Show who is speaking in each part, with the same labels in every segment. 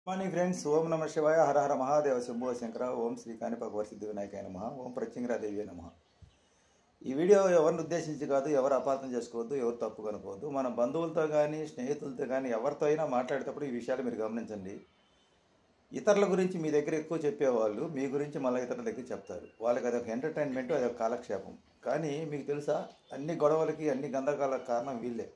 Speaker 1: Morning friends. ఓం నమ శివాయ. హర హర మహాదేవ శంభో శంకర. ఓం శ్రీ కాణిపాక సిద్ధి వినాయకాయ నమః. ఓం ప్రత్యంగిరాదేవి నమః. ఈ వీడియో ఎవరిని ఉద్దేశించి కాదు, ఎవరు అపార్థం చేసుకోవద్దు, ఎవరు తప్పు కనుకోవద్దు. మన బంధువులతో కానీ స్నేహితులతో కానీ ఎవరితో అయినా మాట్లాడేటప్పుడు ఈ విషయాలు మీరు గమనించండి. ఇతరుల గురించి మీ దగ్గర ఎక్కువ చెప్పేవాళ్ళు మీ గురించి మళ్ళీ ఇతరుల దగ్గర చెప్తారు. వాళ్ళకి అదొక ఎంటర్టైన్మెంట్, అదొక కాలక్షేపం. కానీ మీకు తెలుసా, అన్ని గొడవలకి అన్ని గందరగోళాలకు కారణం వీళ్ళే.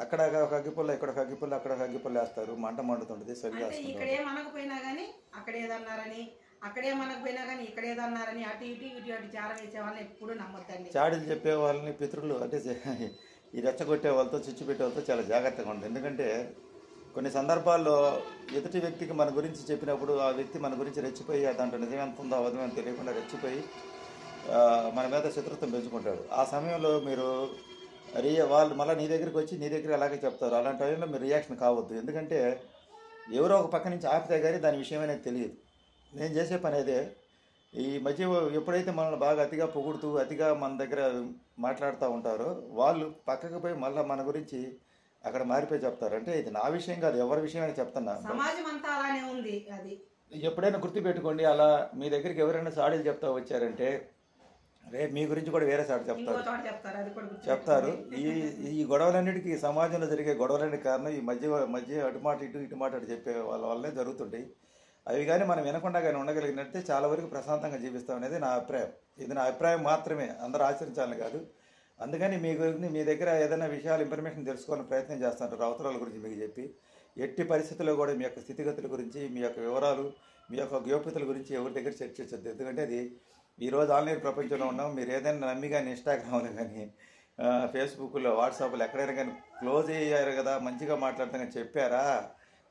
Speaker 1: అక్కడ ఒక అగ్గిపుల్ల, ఇక్కడ ఒక అగ్గిపుల్ల, అక్కడ ఒక అగ్గిపుల్ల వేస్తారు. మంట మండుతుంటుంది. సరిగా
Speaker 2: ఇక్కడే మనకపోయినా కానీ అక్కడేదన్నారని, అక్కడే మనకపోయినా కానీ ఇక్కడేదన్నారని అటు ఇటు ఇటు అటు చార వేసే వాళ్ళని ఎప్పుడు నమ్మొద్దండి.
Speaker 1: చాడీలు చెప్పే వాళ్ళని పితృలు అంటే ఈ రెచ్చగొట్టే వాళ్ళతో, చిచ్చు పెట్టే వాళ్ళతో చాలా జాగ్రత్తగా ఉంటుంది. ఎందుకంటే కొన్ని సందర్భాల్లో ఎదుటి వ్యక్తికి మన గురించి చెప్పినప్పుడు ఆ వ్యక్తి మన గురించి రెచ్చిపోయి దాంట్లో నిజం ఎంత ఉందో అవధమని తెలియకుండా రెచ్చిపోయి మన మీద శత్రుత్వం పెంచుకుంటాడు. ఆ సమయంలో మీరు వాళ్ళు మళ్ళీ నీ దగ్గరికి వచ్చి నీ దగ్గర అలాగే చెప్తారు. అలాంటి టైంలో మీరు రియాక్షన్ కావద్దు. ఎందుకంటే ఎవరో ఒక పక్క నుంచి ఆపితే కానీ దాని విషయం అనేది తెలియదు. నేను చేసే పని అదే. ఈ మధ్య ఎప్పుడైతే మనల్ని బాగా అతిగా పొగుడుతూ అతిగా మన దగ్గర మాట్లాడుతూ ఉంటారో వాళ్ళు పక్కకు పోయి మళ్ళీ మన గురించి అక్కడ మారిపోయి చెప్తారు. అంటే ఇది నా విషయం కాదు, ఎవరి విషయం అని చెప్తున్నా.
Speaker 2: సమాజం అంతా అలానే ఉంది. అది
Speaker 1: ఎప్పుడైనా గుర్తుపెట్టుకోండి. అలా మీ దగ్గరికి ఎవరైనా సాడీలు చెప్తా వచ్చారంటే రేపు మీ గురించి కూడా వేరే సాటి చెప్తారు. ఈ గొడవలన్నిటికీ, సమాజంలో జరిగే గొడవలన్నిటికీ కారణం ఈ మధ్య అటుమాట ఇటు మాట అటు చెప్పే వాళ్ళ వల్లే జరుగుతుంటాయి. అవి కానీ మనం వినకుండా కానీ ఉండగలిగినట్టే చాలా వరకు ప్రశాంతంగా జీవిస్తాం అనేది నా అభిప్రాయం. ఇది నా అభిప్రాయం మాత్రమే, అందరూ ఆచరించాలని కాదు. అందుకని మీ దగ్గర ఏదైనా విషయాలు ఇన్ఫర్మేషన్ తెలుసుకోవాలని ప్రయత్నం చేస్తుంటారు. అవతరాల గురించి మీకు చెప్పి ఎట్టి పరిస్థితుల్లో కూడా మీ యొక్క స్థితిగతుల గురించి, మీ యొక్క వివరాలు, మీ యొక్క గోప్యతల గురించి ఎవరి దగ్గర చర్చించద్దు. ఎందుకంటే అది ఈరోజు ఆన్లైన్ ప్రపంచంలో ఉన్నాం. మీరు ఏదైనా నమ్మి కానీ ఇన్స్టాగ్రామ్లో కానీ ఫేస్బుక్లో వాట్సాప్లో ఎక్కడైనా కానీ క్లోజ్ అయ్యారు కదా, మంచిగా మాట్లాడతాం కానీ చెప్పారా,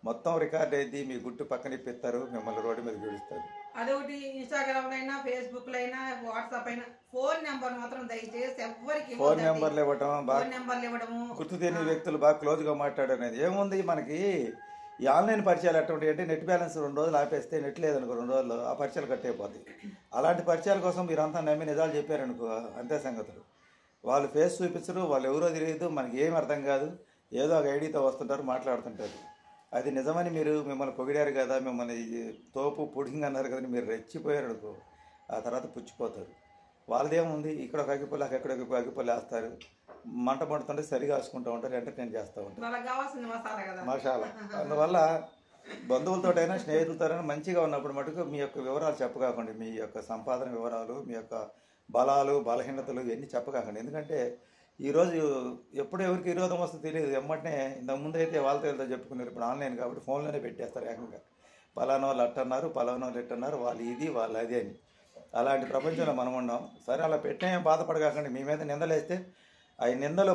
Speaker 1: మొత్తం రికార్డ్ అయింది. మీ గుట్టు పక్కన ఇప్పిస్తారు, మిమ్మల్ని రోడ్డు మీద చూపిస్తారు.
Speaker 2: అదొకటి. ఇన్స్టాగ్రామ్ అయినా, ఫేస్బుక్ అయినా, వాట్సాప్ అయినా ఫోన్ నెంబర్ మాత్రం దయచేసి ఎవరికి
Speaker 1: ఫోన్ నెంబర్లు ఇవ్వడం, గుర్తు తెలియని వ్యక్తులు బాగా క్లోజ్గా మాట్లాడనేది ఏముంది. మనకి ఈ ఆన్లైన్ పరిచయాలు ఎటువంటి అంటే నెట్ బ్యాలెన్స్ 2 రోజులు ఆపేస్తే నెట్ లేదనుకో 2 రోజుల్లో ఆ పరిచయాలు కట్టయిపోతాయి. అలాంటి పరిచయాల కోసం మీరంతా నమ్మి నిజాలు చెప్పారనుకో అంతే సంగతులు. వాళ్ళు ఫేస్ చూపించరు, వాళ్ళు ఎవరో తెలియదు, మనకి ఏం అర్థం కాదు. ఏదో ఒక ఐడితో వస్తుంటారు, మాట్లాడుతుంటారు. అది నిజమని మిమ్మల్ని పొగిడారు కదా, మిమ్మల్ని తోపు పుడింగ్ అన్నారు కదా, మీరు రెచ్చిపోయారు అనుకో ఆ తర్వాత పుచ్చిపోతారు. వాళ్ళదేముంది, ఇక్కడ ఒక అగ్గిపుల్ల, అక్కడ ఒక అగ్గిపుల్ల వేస్తారు, మంట పడుతుంటే సరిగా వేసుకుంటూ ఉంటారు, ఎంటర్టైన్ చేస్తూ ఉంటారు. మసాలా. అందువల్ల బంధువులతోటైనా స్నేహితులతోనైనా మంచిగా ఉన్నప్పుడు మటుకు మీ యొక్క వివరాలు చెప్పకాకండి. మీ యొక్క సంపాదన వివరాలు, మీ యొక్క బలాలు, బలహీనతలు ఇవన్నీ చెప్పకాకండి. ఎందుకంటే ఈరోజు ఎప్పుడు ఎవరికి విరోధం వస్తుందో తెలియదు. ఎమ్మటనే ఇంతకుముందు అయితే వాళ్ళతో వెళ్తే చెప్పుకున్నారు. ఇప్పుడు ఆన్లైన్ కాబట్టి ఫోన్లోనే పెట్టేస్తారు ఏకంగా. పలానా వాళ్ళు అట్టన్నారు, పలానా వాళ్ళు ఎట్టన్నారు, వాళ్ళు ఇది వాళ్ళు అది అని. అలాంటి ప్రపంచంలో మనం ఉన్నాం. సరే అలా పెట్టినా బాధపడకాకండి. మీ మీద నిందలేస్తే అవి నిందలు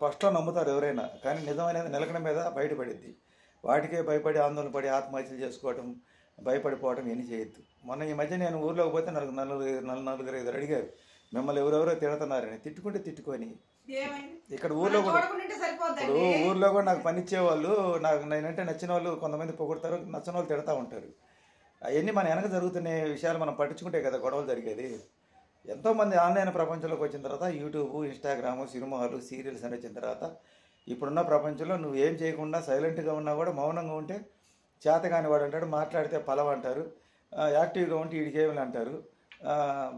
Speaker 1: ఫస్ట్లో నమ్ముతారు ఎవరైనా, కానీ నిజమైనది నిలకడ మీద బయటపడిద్ది. వాటికే భయపడి ఆందోళన పడి ఆత్మహత్యలు చేసుకోవటం, భయపడిపోవటం ఇవన్నీ చేయొద్దు. మొన్న ఈ మధ్య నేను ఊర్లోకి పోతే నలుగురు 5 అడిగారు మిమ్మల్ని ఎవరెవరో తిడుతున్నారని. తిట్టుకొని ఇక్కడ ఊర్లో కూడా నాకు పని ఇచ్చేవాళ్ళు, నేనంటే నచ్చిన వాళ్ళు కొంతమంది పొగుడతారు, నచ్చిన వాళ్ళు తిడతా ఉంటారు. అవన్నీ మన వెనక జరుగుతున్న విషయాలు మనం పట్టించుకుంటే కదా గొడవలు జరిగేది. ఎంతోమంది ఆన్లైన్ ప్రపంచంలోకి వచ్చిన తర్వాత యూట్యూబ్, ఇన్స్టాగ్రాము, సినిమాలు, సీరియల్స్ అని వచ్చిన తర్వాత ఇప్పుడున్న ప్రపంచంలో నువ్వు ఏం చేయకుండా సైలెంట్గా ఉన్నా కూడా మౌనంగా ఉంటే చేతగాని వాడు అంటాడు, మాట్లాడితే పలవ అంటారు, యాక్టివ్గా ఉంటే ఈడికేమని అంటారు,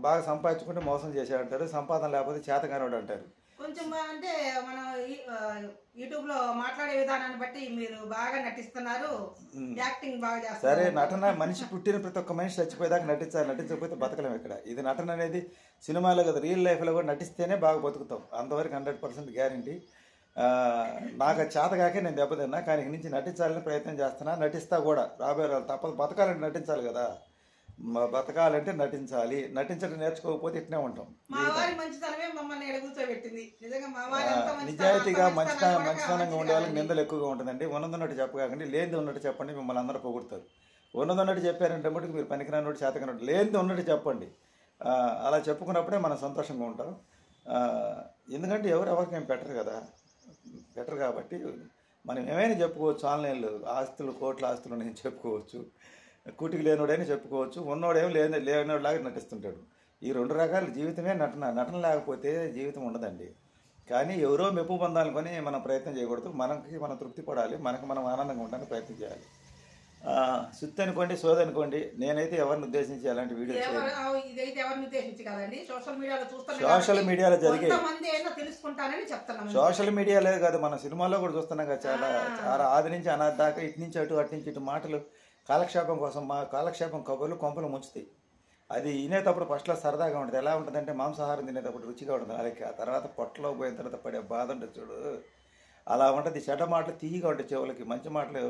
Speaker 1: బాగా సంపాదించుకుంటే మోసం చేశాడంటారు, సంపాదన లేకపోతే చేతగానివాడు అంటారు.
Speaker 2: కొంచెం అంటే మనం యూట్యూబ్ లో మాట్లాడే విధానాన్ని బట్టి మీరు బాగా నటిస్తున్నారు, యాక్టింగ్ బాగా చేస్తారు.
Speaker 1: సరే, నటన మనిషి పుట్టిన ప్రతి ఒక్క మనిషి చచ్చిపోయేదాకా నటించాలి. నటించకపోతే బతకలేము. ఇక్కడ ఇది నటన అనేది సినిమాలో కదా, రియల్ లైఫ్లో కూడా నటిస్తేనే బాగా బతుకుతాం. అంతవరకు 100% గ్యారంటీ. నాకు చేతగాకే నేను దెబ్బతిన్నా, కానీ నుంచి నటించాలని ప్రయత్నం చేస్తున్నా, నటిస్తా కూడా. రాబోయే రోజులు తప్పదు. బతకాలంటే నటించాలి కదా, బతకాలంటే నటించాలి. నటించడం నేర్చుకోకపోతే ఇట్నే ఉంటాం. నిజాయితీగా మంచితనంగా ఉండే వాళ్ళకి నిందలు ఎక్కువగా ఉంటుందండి. ఉన్నదన్నట్టు చెప్పకండి, లేనిది ఉన్నట్టు చెప్పండి, మిమ్మల్ని అందరూ పొగుడతారు. ఉన్నదన్నట్టు చెప్పారంటే మటుకు మీరు పనికిరానట్టు, చేతకనట్టు, లేనిది ఉన్నట్టు చెప్పండి. అలా చెప్పుకున్నప్పుడే మనం సంతోషంగా ఉంటాం. ఎందుకంటే ఎవరికి ఏం పెట్టరు కదా, పెట్టరు కాబట్టి మనం ఏమైనా చెప్పుకోవచ్చు. ఆన్లైన్లో ఆస్తులు, కోట్ల ఆస్తులు నేను చెప్పుకోవచ్చు, కూటికి లేనివాడైనా చెప్పుకోవచ్చు, ఉన్నోడేమో లేనివాడిలాగా నటిస్తుంటాడు. ఈ 2 రకాల జీవితమే నటన లేకపోతే జీవితం ఉండదండి. కానీ ఎవరో మెప్పు పొందాలనుకొని మనం ప్రయత్నం చేయకూడదు. మనం తృప్తి పడాలి, మనం ఆనందంగా ఉండడానికి ప్రయత్నం చేయాలి. సుత్తి అనుకోండి సోదనుకోండి, నేనైతే ఎవరిని ఉద్దేశించి అలాంటి వీడియో
Speaker 2: ఇదైతే ఎవరిని ఉద్దేశించి కదండి, సోషల్ మీడియాలో చూస్తున్నాం,
Speaker 1: సోషల్ మీడియాలో జరిగే
Speaker 2: తెలుసుకుంటానని చెప్తున్నాం.
Speaker 1: సోషల్ మీడియాలో కాదు, మన సినిమాలో కూడా చూస్తున్నాం కదా, చాలా చాలా ఆది నుంచి అనాది దాకా ఇటు నుంచి అటు అటు నుంచి ఇటు మాటలు కాలక్షేపం కోసం, మా కాలక్షేపం కబుర్లు కొంపలు ముంచుతాయి. అది వినేటప్పుడు ఫస్ట్లో సరదాగా ఉంటుంది. ఎలా ఉంటుందంటే మాంసాహారం తినేటప్పుడు రుచిగా ఉంటుంది, అలాగే ఆ తర్వాత పొట్టలో పోయిన తర్వాత పడే బాధ ఉంటుంది చూడు, అలా ఉంటుంది. చెడ్డ మాటలు తీయగా ఉంటాయి చెవులకి, మంచి మాటలు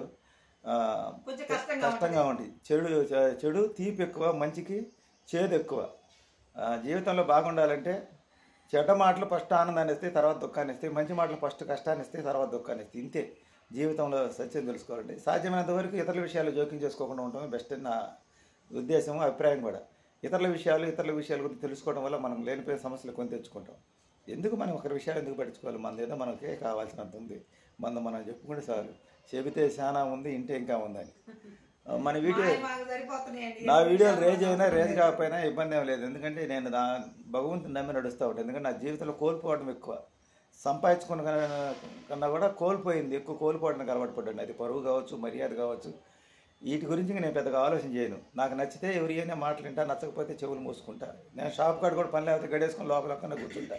Speaker 1: కష్టంగా ఉంటాయి. చెడు తీపి ఎక్కువ, మంచికి చేదు ఎక్కువ. జీవితంలో బాగుండాలంటే చెడ్డ మాటలు ఫస్ట్ ఆనందాన్ని ఇస్తాయి, తర్వాత దుఃఖాన్ని ఇస్తాయి. మంచి మాటలు ఫస్ట్ కష్టాన్ని ఇస్తాయి, తర్వాత దుఃఖాన్ని ఇస్తాయి. ఇంతే జీవితంలో సత్యం తెలుసుకోవాలంటే. సాధ్యమైనంత వరకు ఇతరుల విషయాలు జోక్యం చేసుకోకుండా ఉండటమే బెస్ట్ అని నా ఉద్దేశం, అభిప్రాయం కూడా. ఇతరుల విషయాల గురించి తెలుసుకోవడం వల్ల మనం లేనిపోయిన సమస్యలు కొని తెచ్చుకుంటాం. ఎందుకు మనం ఒకరి విషయాలు ఎందుకు పట్టించుకోవాలి? మన ఏదో మనకే కావాల్సినంత ఉంది, మనం చెప్పుకుంటే చాలు. చెబితే చాలా ఉంది, ఇంటే ఇంకా ఉందని. మన నా వీడియోలు రేజ్ అయినా రేజ్ కాకపోయినా ఇబ్బంది ఏం లేదు. ఎందుకంటే నేను నా భగవంతుని నమ్మి నడుస్తూ ఉంటాను. ఎందుకంటే నా జీవితంలో కోల్పోవడం ఎక్కువ, సంపాదించుకున్న కన్నా కూడా కోల్పోయింది ఎక్కువ. కోల్పోవడానికి అలవాటు పడ్డాను. అది పరువు కావచ్చు, మర్యాద కావచ్చు, వీటి గురించి నేను పెద్దగా ఆలోచన చేయను. నాకు నచ్చితే ఎవరు ఏమైనా మాటలు వింటా, నచ్చకపోతే చెవులు మూసుకుంటా. నేను షాప్ కాడ కూడా పని లేకపోతే గడేసుకొని లోపలక్కనే కూర్చుంటా,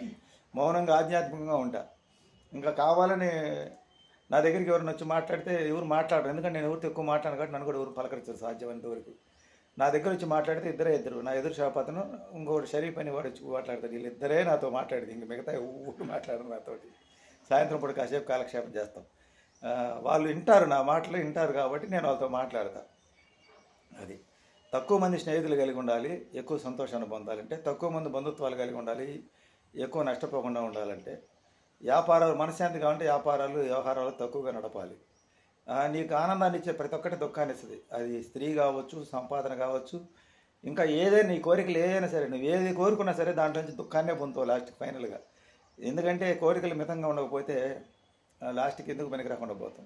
Speaker 1: మౌనంగా ఆధ్యాత్మికంగా ఉంటా. ఇంకా కావాలని నా దగ్గరికి ఎవరిని వచ్చి మాట్లాడితే ఎవరు మాట్లాడరు, ఎందుకంటే నేను ఎవరితో ఎక్కువ మాట్లాడను కాబట్టి నన్ను కూడా ఎవరు పలకరించారు సాధ్యమైనంత వరకు. నా దగ్గర వచ్చి మాట్లాడితే ఇద్దరు, నా ఎదురు షాప్ అతను, ఇంకొకటి షరీఫ్ అని వాడు వచ్చి మాట్లాడతాడు. వీళ్ళిద్దరే నాతో మాట్లాడేది, ఇంక మిగతా ఊరు మాట్లాడరు నాతోటి. సాయంత్రం పూట కాసేపు కాలక్షేపం చేస్తాం. వాళ్ళు వింటారు, నా మాటలు వింటారు కాబట్టి నేను వాళ్ళతో మాట్లాడతాను. అది తక్కువ మంది స్నేహితులు కలిగి ఉండాలి, ఎక్కువ సంతోషాన్ని పొందాలంటే. తక్కువ మంది బంధుత్వాలు కలిగి ఉండాలి, ఎక్కువ నష్టపోకుండా ఉండాలంటే. వ్యాపారాలు మనశ్శాంతి కావాలంటే వ్యవహారాలు తక్కువగా నడపాలి. నీకు ఆనందాన్ని ఇచ్చే ప్రతి ఒక్కటి దుఃఖాన్ని ఇస్తుంది. అది స్త్రీ కావచ్చు, సంపాదన కావచ్చు, ఇంకా ఏదైనా నీ కోరికలు ఏదైనా సరే, నువ్వు ఏది కోరుకున్నా సరే దాంట్లో నుంచి దుఃఖాన్నే పొందుతావు లాస్ట్కి ఫైనల్గా. ఎందుకంటే కోరికలు మితంగా ఉండకపోతే లాస్ట్కి ఎందుకు పనికి రాకుండా పోతాం.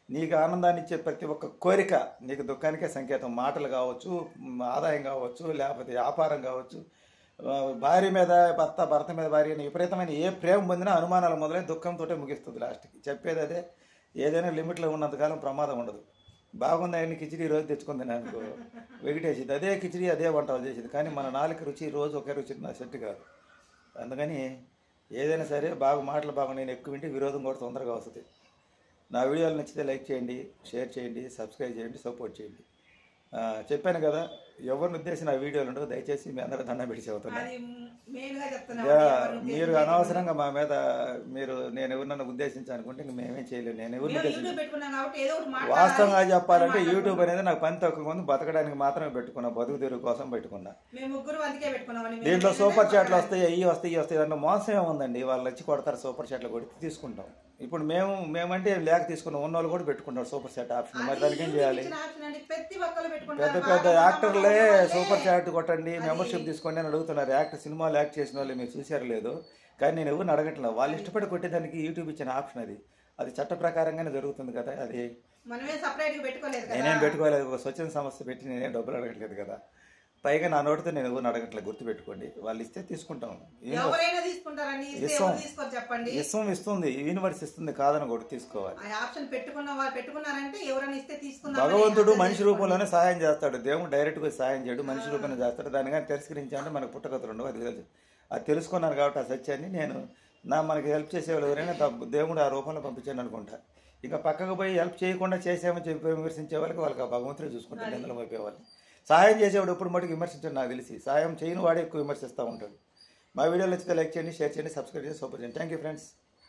Speaker 1: నీకు ఆనందాన్ని ఇచ్చే ప్రతి ఒక్క కోరిక నీకు దుఃఖానికే సంకేతం. మాటలు కావచ్చు, ఆదాయం కావచ్చు, లేకపోతే వ్యాపారం కావచ్చు, భార్య మీద భర్త మీద భార్య, విపరీతమైన ఏ ప్రేమ పొందినా అనుమానాలు మొదలై దుఃఖంతో ముగిస్తుంది లాస్ట్కి. చెప్పేది అదే, ఏదైనా లిమిట్లో ఉన్నంతకాలం ప్రమాదం ఉండదు. బాగుంది ఆయన కిచిడి రోజు తెచ్చుకుంది నాకు వెగిటేసింది, అదే కిచిడి అదే వంటలు చేసింది. కానీ మన నాలుగు రుచి రోజు ఒకే రుచి నా సెట్ కాదు. అందుకని ఏదైనా సరే మాటలు బాగుంది, నేను ఎక్కువ వింటే విరోధం కూడా తొందరగా వస్తుంది. నా వీడియోలు నచ్చితే లైక్ చేయండి, షేర్ చేయండి, సబ్స్క్రైబ్ చేయండి, సపోర్ట్ చేయండి. చెప్పాను కదా, ఎవరిని ఉద్దేశం నా వీడియోలు ఉండవు. దయచేసి మీ అందరూ దండం పెట్టి చెబుతున్నాను. మీరు అనవసరంగా మా మీద నేను ఎవరినన్నా ఉద్దేశించాలనుకుంటే ఇంక మేమేం చేయలేము. నేను ఎవరిని వాస్తవంగా చెప్పాలంటే యూట్యూబ్ అనేది నాకు పని తక్కువ ఉంది, బతకడానికి మాత్రమే పెట్టుకున్నా, బతుకు తెరువు కోసం పెట్టుకున్నా. దీంట్లో సూపర్ చాట్లు వస్తాయి, అవి వస్తాయి దాంట్లో మోసం ఏముందండి? వాళ్ళు వచ్చి కొడతారు, సూపర్ చాట్లు కొడితే తీసుకుంటాం. ఇప్పుడు మేమంటే లేక తీసుకున్నాం, ఉన్న వాళ్ళు కూడా పెట్టుకుంటారు సూపర్ చాట్ ఆప్షన్. మరి దానికి ఏం చేయాలి? పెద్ద యాక్టర్లే సూపర్ చాట్ కొట్టండి, మెంబర్షిప్ తీసుకోండి అని అడుగుతున్నారు. సినిమాలు యాక్ట్ చేసిన వాళ్ళు మీరు చూసారు లేదు, కానీ నేను ఎవరిని అడగట్లేదు. వాళ్ళు ఇష్టపడి కొట్టేదానికి యూట్యూబ్ ఇచ్చిన ఆప్షన్ అది చట్ట ప్రకారంగానే జరుగుతుంది కదా. అది నేనేం పెట్టుకోలేదు, ఒక స్వచ్ఛంద సంస్థ పెట్టి నేనేం డబ్బులు అడగట్లేదు కదా. పైగా నా నోటితో నేను ఎవరిని అడగట్లేదు, గుర్తుపెట్టుకోండి. వాళ్ళు ఇస్తే తీసుకుంటాం. ఇష్టం ఇస్తుంది, యూనివర్స్ ఇస్తుంది, కాదని కూడా తీసుకోవాలి. భగవంతుడు మనిషి రూపంలోనే సహాయం చేస్తాడు, దేవుడు డైరెక్ట్గా సహాయం చేయడు, మనిషి రూపంలో చేస్తాడు. దాని కానీ తిరస్కరించాలంటే మనకు పుట్టగతులు ఉండవు. అది తెలుసుకున్నాను కాబట్టి ఆ సత్యాన్ని నేను మనకి హెల్ప్ చేసేవాళ్ళు ఎవరైనా దేవుడు ఆ రూపంలో పంపించాను అనుకుంటా. ఇంకా పక్కకు పోయి హెల్ప్ చేయకుండా చేసామని చెప్పి విమర్శించే వాళ్ళకి ఆ భగవంతుడే చూసుకుంటాడు, నిందలు మోపేవాళ్ళు. సహాయం చేసేవాడు ఎప్పుడు మటుకు విమర్శించాడు నాకు తెలిసి. సహాయం చేయని వాడే ఎక్కువ విమర్శిస్తూ ఉంటాడు. మా వీడియోలు నచ్చితే లైక్ చేయండి, షేర్ చేయండి, సబ్స్క్రైబ్ చేయండి, సపోర్ట్ చేయండి. Thank you friends.